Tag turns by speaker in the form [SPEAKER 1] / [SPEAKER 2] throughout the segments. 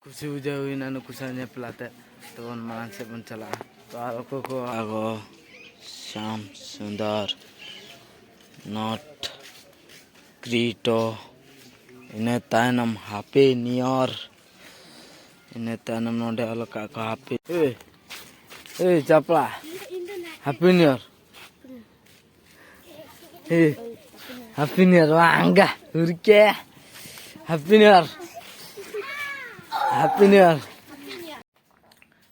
[SPEAKER 1] खुशी बुझाव हुईना नुकुसा नेपलाते तो बन मांग से बन चला तो आको को आगो श्याम सुंदर नॉट क्रीटो इन्हें तायनम हैप्पी न्यू ईयर इन्हें तायनम नोडे अलका को हैप्पी ए चपला happy new year happy new year वांगा उरके happy new year happy new year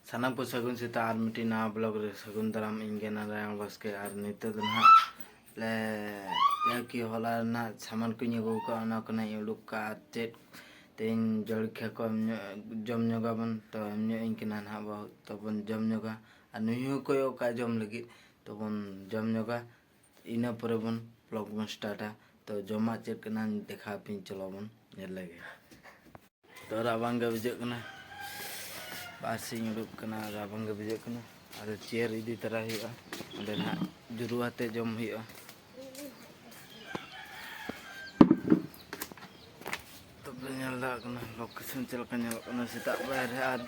[SPEAKER 1] साना को सगुन से तार मिट्टी ना ब्लॉग रे सगुन दराम इंगे ना रायण बस के आर नित्य दिन हा ले या कि होला ना सामान को न्यू का ना को ना युलुक का चेट तेन जड़ खे को जम न्योगा बन तो न्यो इंके ना ना बहुत तो बन जम न्योगा आ नुयो को यो का जम लगी तो बन जम न्योगा इना पर बन ब्लॉग बन स्टार्टा तो जमा चेट के ना देखा पिन चलो बन ये लगे तो राबांग बिजक कना बासी उड़ूक कना राबांग बिजक कना और चेयर इदी तरह हुआ अंदे ना जुरुआते जम हुआ तो पेनलदा कना लोकेशन चल कना कना सीता बाहर आर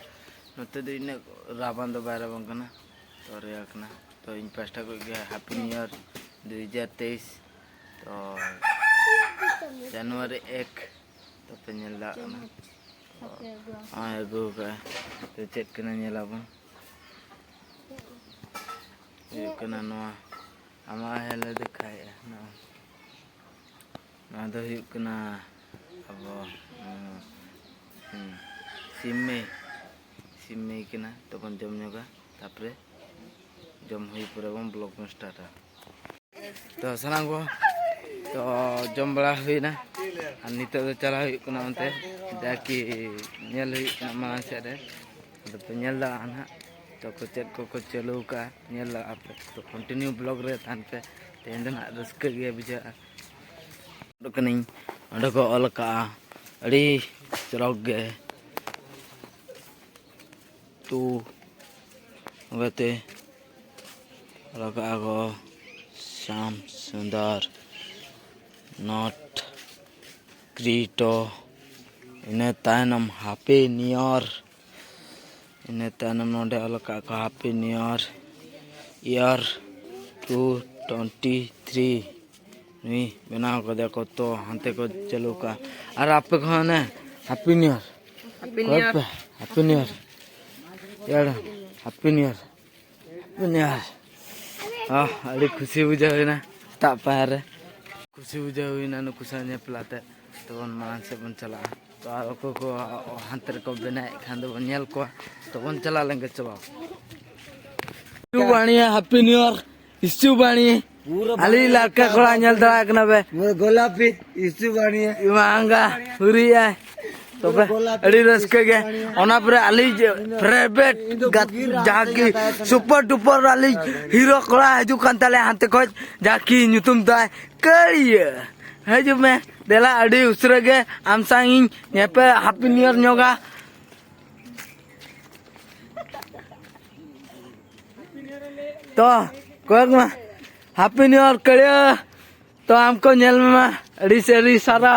[SPEAKER 1] नते दो इने राबांग दो बाहर बंग कना तो रेया कना तो इन पास्टा को गया हैप्पी न्यू ईयर 2023 तो जनवरी 1 तो पेनलदा कना हाँ एगो का तो चेक करना ᱧᱮᱞᱟ ᱵᱚᱱ ये करना नवा आमा हेले दिखाया ना ना तो ये करना अब सिम्मे करना तो बन जम ᱧᱚᱜᱟ तापरे जम हुई पूरा बन ब्लॉग में स्टार्ट तो सलाम को तो जम बड़ा हुई ना नितो तो चला हुई करना उनते जाकि नेल हुई करना मांग से रे तो पेनल दा ना तो को चेक को चलो का नेल आप तो कंटिन्यू ब्लॉग रे थान पे तेन ना रस्क गे बुझा डकनी अंडे को अलका अड़ी चलक गे तू गते अलका को श्याम सुंदर नॉट क्रीटो इन्हें तायनम हैप्पी न्यू ईयर इन्हें तायनम नोडे अलका को हैप्पी न्यू ईयर 2023 नी बनाओ को देखो तो हंते को चलो का और आप पे कौन है happy new year happy new year यार हैप्पी न्यू ईयर हाँ अड़ी खुशी बुझा हुई ना ताप पार खुशी बुझा हुई ना नुकुसा नेपलाते तो बन मांग से बन चला तो आको को हंतर को बनाए खान दो बनियल को तो बन चला लेंगे चलो इस्यू बाणी हैप्पी न्यू ईयर इस्यू बाणी अली लड़का कोड़ा नेल दरा कना बे गोलापी इस्यू बाणी इमांगा हुरी है तो बे अड़ी रस्के गे ओना पर अली प्राइवेट जाकी सुपर डुपर अली हीरो कोड़ा हजू कान ताले हांते को जाकी नुतुम दाय करिया हजू में देला अड़ी उसरे गे आम सांगिन यहाँ पे हैप्पी न्यू ईयर न्योगा तो कोई में हैप्पी न्यू ईयर करिया तो हमको नेल में अड़ी से अड़ी सारा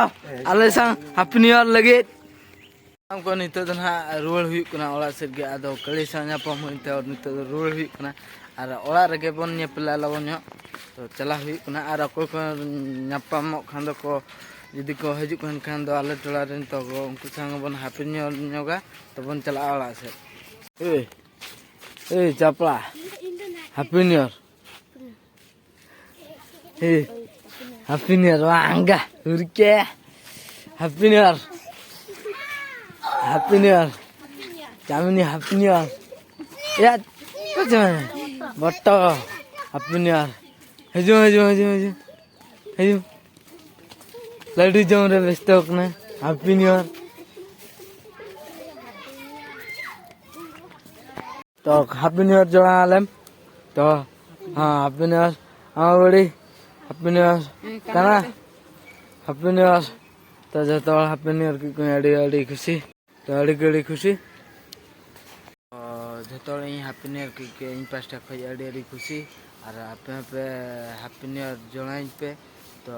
[SPEAKER 1] अले सांग हैप्पी न्यू ईयर लगे हमको नितो तो ना रुआल हुई कना ओला से गे आदो कड़ी सा ᱧᱟᱯᱟᱢ हुईते और नितो तो रुआल हुई कना और ओला रगे बन ᱧᱮᱯᱮᱞᱟ लबन तो चला हुई कना और अको को ᱧᱟᱯᱟᱢᱚᱜ खान दो को यदि को हजू खान दो आले टोला रेन तो उनको संग बन हैप्पी न्यू ईयर ᱧᱚᱜᱟ तो बन चला ओला से ए चपला happy new year happy new year वांगा उरके happy new year happy new year चामिनी हैप्पी न्यू ईयर या कुछ में बट्टो हैप्पी न्यू ईयर हजू हजू हजू हजू हजू लड़ी जम रे व्यस्त होकने हैप्पी न्यू ईयर तो हैप्पी न्यू ईयर जोड़ा आलम तो हाँ हैप्पी न्यू ईयर हाँ बड़ी हैप्पी न्यू ईयर कना हैप्पी न्यू ईयर तो जो हैप्पी न्यू ईयर की कोई अड़ी अड़ी खुशी तो अड़ी खुशी जो हैप्पी न्यू ईयर की इन पास्टा खई अड़ी खुशी और आपे पे हैप्पी न्यू ईयर जोड़ाई पे तो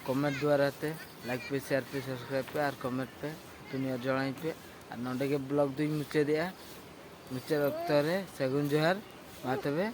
[SPEAKER 1] कमेंट द्वारा ते लाइक पे शेयर पे सब्सक्राइब पे और कमेंट पे हैप्पी न्यू ईयर जोड़ाई पे ᱟᱨ ᱱᱚᱰᱮ ᱜᱮ ᱵᱞᱚᱜ ᱫᱩᱧ ᱢᱩᱪᱟᱹᱫᱮᱜᱼᱟ ᱢᱩᱪᱟᱹᱫ ᱚᱠᱛᱚ ᱨᱮ ᱥᱟᱹᱜᱩᱱ ᱡᱚᱦᱟᱨ ᱢᱟ ᱛᱚᱵᱮ